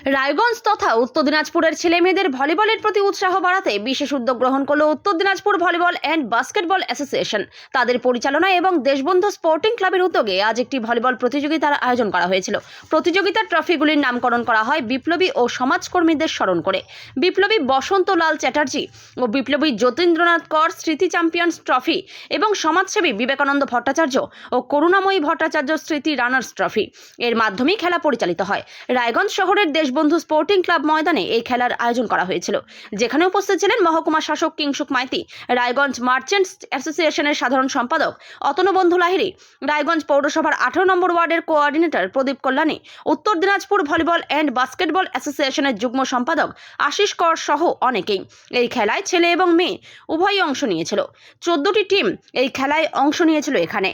রায়গঞ্জ তথা উত্তর দিনাজপুরের ছেলেমেয়েদের ভলিবলের প্রতি উৎসাহ বাড়াতে বিশেষ উদ্যোগ গ্রহণ করল উত্তর Dinajpur volleyball and basketball association. তাদের পরিচালনায় এবং দেশবন্ধু স্পোর্টিং ক্লাবের উদ্যোগে আজ একটি ভলিবল প্রতিযোগিতার আয়োজন করা হয়েছিল। প্রতিযোগিতার ট্রফিগুলির নামকরণ করা হয় বিপ্লবী ও সমাজকর্মীদের স্মরণ করে। বিপ্লবী বসন্ত লাল চ্যাটার্জি ও বিপ্লবী যতীন্দ্রনাথ কর স্মৃতি চ্যাম্পিয়ন্স ট্রফি এবং সমাজসেবী বিবেকানন্দ ভট্টাচার্য ও করুণাময়ী ভট্টাচার্য স্মৃতি রানার্স ট্রফি এর মাধ্যমেই খেলা পরিচালিত হয়। রায়গঞ্জ শহরের দেশবন্ধু স্পোর্টিং ক্লাব ময়দানে এই খেলার আয়োজন করা হয়েছিল, যেখানে উপস্থিত ছিলেন মহকুমা শাসক কিংসুক মাইতি, রায়গঞ্জ মার্চেন্টস অ্যাসোসিয়েশনের সাধারণ সম্পাদক অতনুবন্ধু লাহিড়ী, রায়গঞ্জ পৌরসভার 18 নম্বর ওয়ার্ডের কোঅর্ডিনেটর প্রদীপ কল্যাণী, উত্তর দিনাজপুর ভলিবল অ্যান্ড বাস্কেটবল অ্যাসোসিয়েশনের যুগ্ম সম্পাদক আশিস কর সহ অনেকেই। এই খেলায় ছেলে এবং মেয়ে উভয়ই অংশ নিয়েছিল। 14টি টিম এই খেলায় অংশ নিয়েছিল। এখানে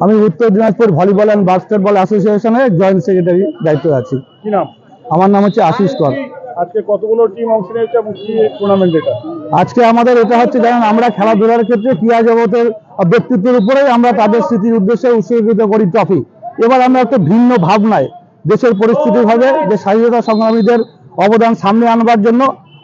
আমি উত্তর দিনাজপুর ভলিবল অ্যান্ড বাস্কেটবল অ্যাসোসিয়েশনের জয়েন্ট সেক্রেটারি দায়িত্বে আছি। কি নাম? আমার নাম হচ্ছে আশিস কর। আজকে কতগুলো টিম অংশ নিয়েছে এবং কি টুর্নামেন্ট এটা? আজকে আমাদের এটা হচ্ছে, জানেন, আমরা খেলাধুলার ক্ষেত্রে ক্রীড়া জগতের ব্যক্তিত্বের উপরেই আমরা তাদের স্মৃতির উদ্দেশ্যে উৎসর্গিত করি ট্রফি। এবার আমরা একটা ভিন্ন ভাবনায় দেশের পরিস্থিতি ভাবে যে স্বাধীনতা সংগ্রামীদের অবদান সামনে আনবার জন্য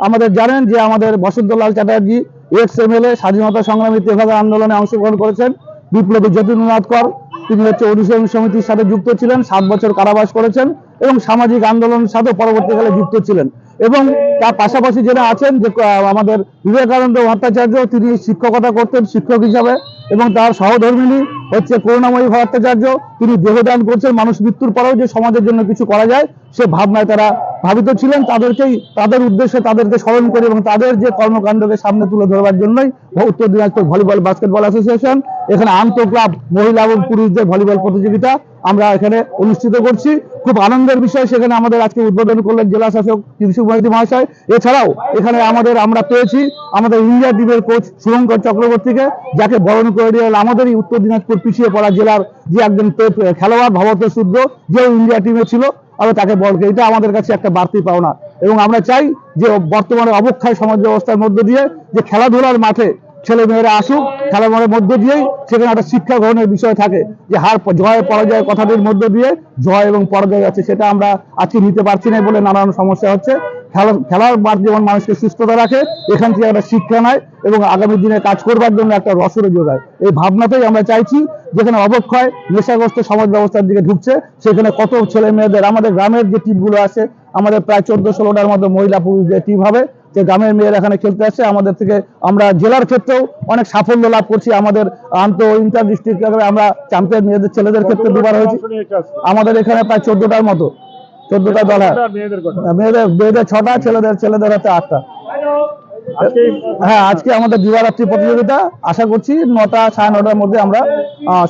আমাদের জানেন যে আমাদের বসন্তলাল চ্যাটার্জি এক্স এমএলএ স্বাধীনতা সংগ্রামী তেভাগা আন্দোলনে অংশগ্রহণ করেছেন। বিপ্লবী যতীন্দ্রনাথ কর, তিনি হচ্ছে অনুশীলন সমিতির সাথে যুক্ত ছিলেন, 7 বছর কারাবাস করেছেন এবং সামাজিক আন্দোলনের সাথে পরবর্তীকালে যুক্ত ছিলেন। এবং তার পাশাপাশি যারা আছেন যে আমাদের বিবেকানন্দ ভট্টাচার্য, তিনি শিক্ষকতা করতেন শিক্ষক হিসাবে, এবং তার সহধর্মিনী হচ্ছে করুণাময়ী ভট্টাচার্য, তিনি দেহদান করছেন মানুষ মৃত্যুর পরেও যে সমাজের জন্য কিছু করা যায় সে ভাবনায় তারা ভাবিত ছিলেন। তাদের উদ্দেশ্যে তাদেরকে স্মরণ করে এবং তাদের যে কর্মকাণ্ডকে সামনে তুলে ধরবার জন্যই উত্তর দিনাজপুর ভলিবল বাস্কেটবল অ্যাসোসিয়েশন এখানে আন্তঃ ক্লাব মহিলা এবং পুরুষদের ভলিবল প্রতিযোগিতা আমরা এখানে অনুষ্ঠিত করছি। খুব আনন্দের বিষয়, সেখানে আমাদের আজকে উদ্বোধন করলেন জেলা শাসক কিংসুক মাইতি মহাশয়। এছাড়াও এখানে আমরা পেয়েছি আমাদের ইন্ডিয়া টিমের কোচ শুভঙ্কর চক্রবর্তীকে, যাকে বরণ করে দিয়ে আমাদেরই উত্তর দিনাজপুর পিছিয়ে পড়া জেলার যে একজন খেলোয়াড় ভবত শুদ্ধ, যেও ইন্ডিয়া টিমে ছিল, আমরা তাকে বলকে, এটা আমাদের কাছে একটা বাড়তি পাওনা। এবং আমরা চাই যে বর্তমানে অবক্ষয় সমাজ ব্যবস্থার মধ্য দিয়ে যে খেলাধুলার মাঠে ছেলে মেয়েরা আসুক, খেলাধুলার মধ্য দিয়েই সেখানে একটা শিক্ষা গ্রহণের বিষয় থাকে, যে জয় পরাজয় কথাটির মধ্য দিয়ে জয় এবং পরাজয় আছে, সেটা আমরা আজকে নিতে পারছি না বলে নানান সমস্যা হচ্ছে। খেলার মাঠ যেমন মানুষকে সুস্থতা রাখে, এখান থেকে একটা শিক্ষা নেয় এবং আগামী দিনে কাজ করবার জন্য একটা রসদ যোগায়। এই ভাবনাতেই আমরা চাইছি যেখানে অবক্ষয় নেশাগ্রস্ত সমাজ ব্যবস্থার দিকে ঢুকছে, সেখানে কত ছেলে মেয়েদের, আমাদের গ্রামের যে টিমগুলো আছে, আমাদের প্রায় 14-16টার মতো মহিলা পুরুষ যে টিম হবে, যে গ্রামের মেয়েরা এখানে খেলতে আসছে, আমাদের থেকে আমরা জেলার ক্ষেত্রেও অনেক সাফল্য লাভ করছি। আমাদের ইন্টার ডিস্ট্রিক্ট আমরা চ্যাম্পিয়ন মেয়েদের ছেলেদের ক্ষেত্রে 2বার হয়েছি। আমাদের এখানে প্রায় 14টার মতো, 14টা দল। মেয়েদের 6টা, ছেলেদের হাতে 8টা। হ্যাঁ, আজকে আমাদের দিবারাত্রি প্রতিযোগিতা, আশা করছি 9টা 9:30টার মধ্যে আমরা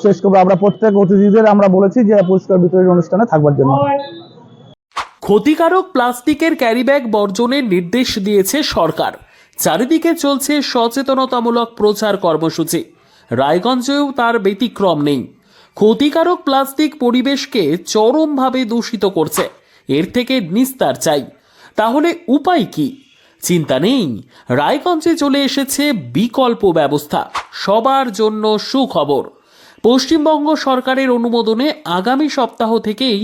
শেষ করবো। আমরা প্রত্যেক অতিথিদের আমরা বলেছি যে পুরস্কার বিতরণী অনুষ্ঠানে থাকবার জন্য। ক্ষতিকারক প্লাস্টিকের ক্যারিব্যাগ বর্জনের নির্দেশ দিয়েছে সরকার। চারিদিকে চলছে সচেতনতামূলক প্রচার কর্মসূচি। রায়গঞ্জেও তার ব্যতিক্রম নেই। ক্ষতিকারক প্লাস্টিক পরিবেশকে চরমভাবে দূষিত করছে। এর থেকে নিস্তার চাই। তাহলে উপায় কি? চিন্তা নেই, রায়গঞ্জে চলে এসেছে বিকল্প ব্যবস্থা। সবার জন্য সুখবর। পশ্চিমবঙ্গ সরকারের অনুমোদনে আগামী সপ্তাহ থেকেই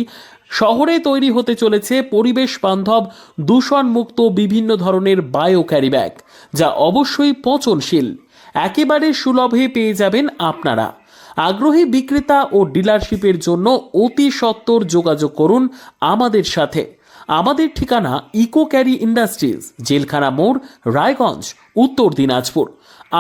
শহরে তৈরি হতে চলেছে পরিবেশ বান্ধব দূষণমুক্ত বিভিন্ন ধরনের বায়ো ক্যারিব্যাগ, যা অবশ্যই পচনশীল। একেবারে সুলভে পেয়ে যাবেন আপনারা। আগ্রহী বিক্রেতা ও ডিলারশিপের জন্য অতি সত্বর যোগাযোগ করুন আমাদের সাথে। আমাদের ঠিকানা ইকো ক্যারি ইন্ডাস্ট্রিজ, জেলখানা মোড়, রায়গঞ্জ, উত্তর দিনাজপুর।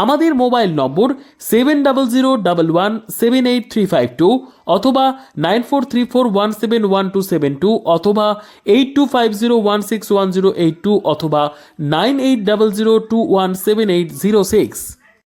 আমাদের মোবাইল নম্বর 7001178352 অথবা 9434171272 অথবা 8250161082 অথবা 9800217806।